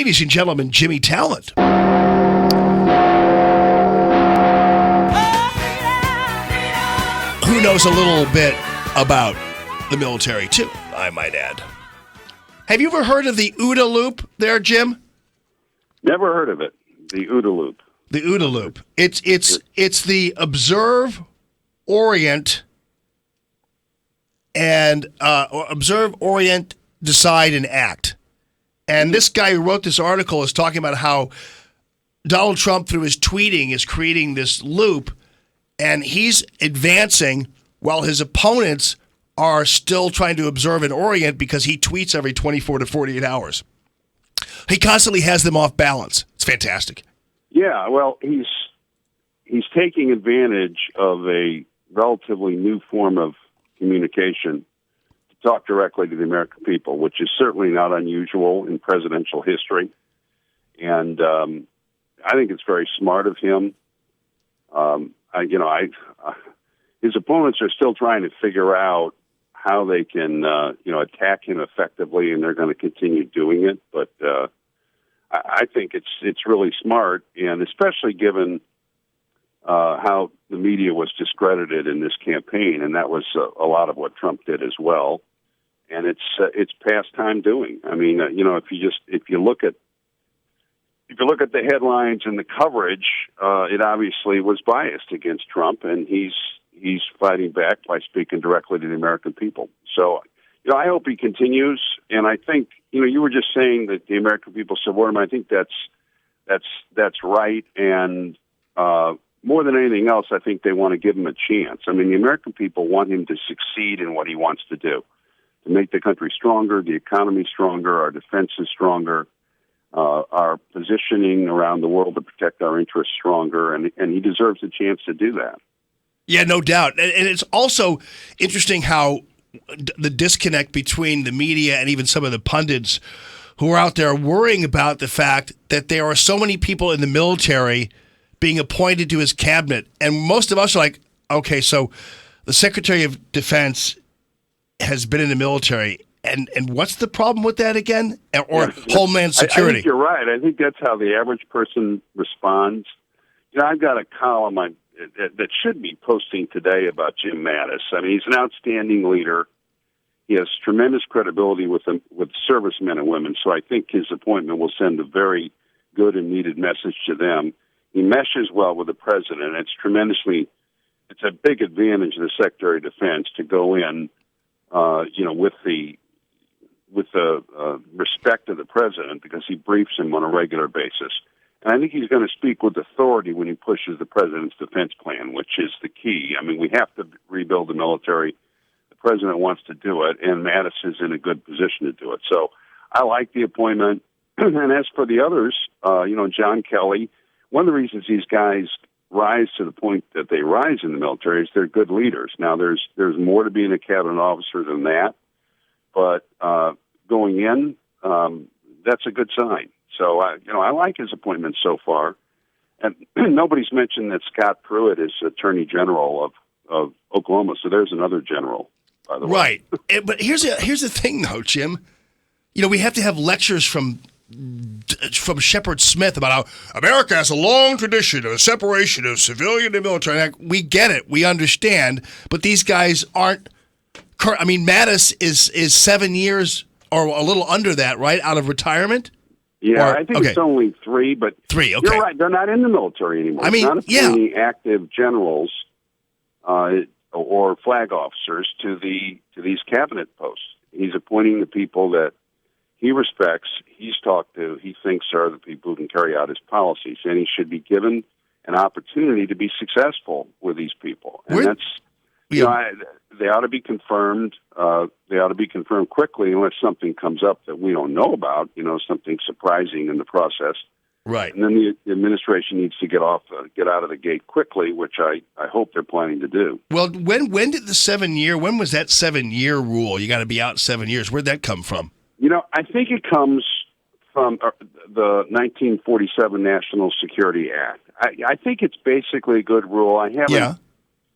Ladies and gentlemen, Jimmy Talent. Who knows a little bit about the military, too, I might add. Have you ever heard of the OODA Loop there, Jim? Never heard of it. The OODA Loop. The OODA Loop. It's the observe, orient, and observe, orient, decide, and act. And this guy who wrote this article is talking about how Donald Trump, through his tweeting, is creating this loop, and he's advancing while his opponents are still trying to observe and orient because he tweets every 24 to 48 hours. He constantly has them off balance. It's fantastic. Yeah, well, he's taking advantage of a relatively new form of communication to talk directly to the American people, which is certainly not unusual in presidential history. And I think it's very smart of him. His opponents are still trying to figure out how they can, attack him effectively, and they're going to continue doing it. But I think it's really smart, and especially given how the media was discredited in this campaign, and that was a lot of what Trump did as well. And it's past time doing. I mean, if you look at the headlines and the coverage, it obviously was biased against Trump, and he's fighting back by speaking directly to the American people. So, I hope he continues. And I think, you were just saying that the American people support him. I think that's right. And more than anything else, I think they want to give him a chance. I mean, the American people want him to succeed in what he wants to do, to make the country stronger, the economy stronger, our defense is stronger, our positioning around the world to protect our interests stronger, and he deserves a chance to do that. Yeah, no doubt. And it's also interesting how the disconnect between the media and even some of the pundits who are out there worrying about the fact that there are so many people in the military being appointed to his cabinet. And most of us are like, okay, so the Secretary of Defense has been in the military. And what's the problem with that again? Or Homeland Security? I think you're right. I think that's how the average person responds. I've got a column that should be posting today about Jim Mattis. I mean, he's an outstanding leader. He has tremendous credibility with servicemen and women, so I think his appointment will send a very good and needed message to them. He meshes well with the president. It's a big advantage of the Secretary of Defense to go in, with the respect of the president, because he briefs him on a regular basis. And I think he's going to speak with authority when he pushes the president's defense plan, which is the key. I mean, we have to rebuild the military. The president wants to do it, and Mattis is in a good position to do it. So I like the appointment. And as for the others, John Kelly, one of the reasons these guys rise to the point that they rise in the military is they're good leaders. Now, there's more to being a cabinet officer than that, but going in, that's a good sign. So, I like his appointment so far. And nobody's mentioned that Scott Pruitt is Attorney General of Oklahoma, so there's another general, by the way. Right. But here's the thing, though, Jim. We have to have lectures from Shepard Smith about how America has a long tradition of separation of civilian and military. We get it. We understand. But these guys aren't – I mean, Mattis is 7 years or a little under that, right, out of retirement? Yeah, I think it's only 3, but 3, okay. You're right. They're not in the military anymore. I mean, not appointing active generals or flag officers to these cabinet posts. He's appointing the people that he respects, he's talked to, he thinks are the people who can carry out his policies, and he should be given an opportunity to be successful with these people. And they ought to be confirmed. They ought to be confirmed quickly, unless something comes up that we don't know about. Something surprising in the process. Right. And then the administration needs to get out of the gate quickly, which I hope they're planning to do. Well, when did the 7-year? When was that 7-year rule? You got to be out 7 years. Where'd that come from? I think it comes from the 1947 National Security Act. I think it's basically a good rule. I haven't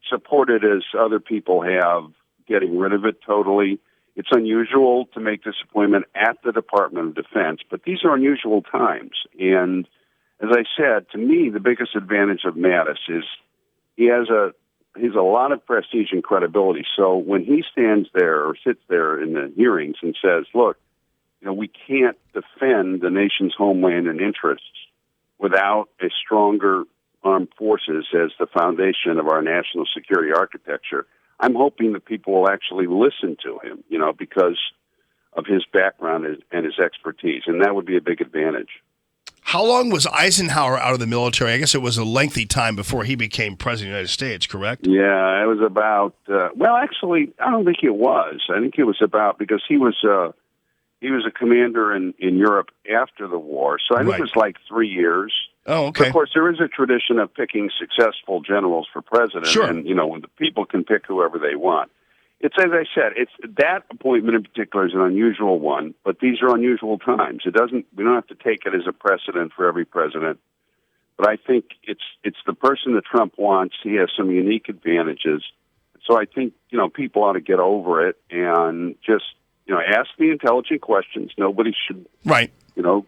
supported as other people have getting rid of it totally. It's unusual to make this appointment at the Department of Defense, but these are unusual times. And as I said, to me, the biggest advantage of Mattis is he has a lot of prestige and credibility. So when he stands there or sits there in the hearings and says, look, we can't defend the nation's homeland and interests without a stronger armed forces as the foundation of our national security architecture, I'm hoping that people will actually listen to him, because of his background and his expertise. And that would be a big advantage. How long was Eisenhower out of the military? I guess it was a lengthy time before he became president of the United States, correct? Yeah, it was about, actually, I don't think it was. I think it was about, because he was a commander in Europe after the war. So I think it was like 3 years. Oh, okay. But of course, there is a tradition of picking successful generals for president. Sure. And, when the people can pick whoever they want. It's, as I said, that appointment in particular is an unusual one, but these are unusual times. We don't have to take it as a precedent for every president. But I think it's the person that Trump wants. He has some unique advantages. So I think, people ought to get over it and just, ask the intelligent questions. Nobody should,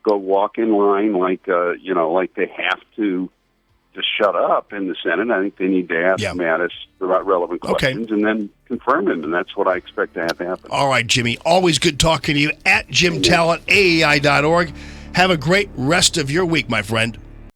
go walk in line like they have to just shut up in the Senate. I think they need to ask Mattis the relevant questions and then confirm him, and that's what I expect to have happen. All right, Jimmy. Always good talking to you. At Jim Talent, AEI.org. Have a great rest of your week, my friend.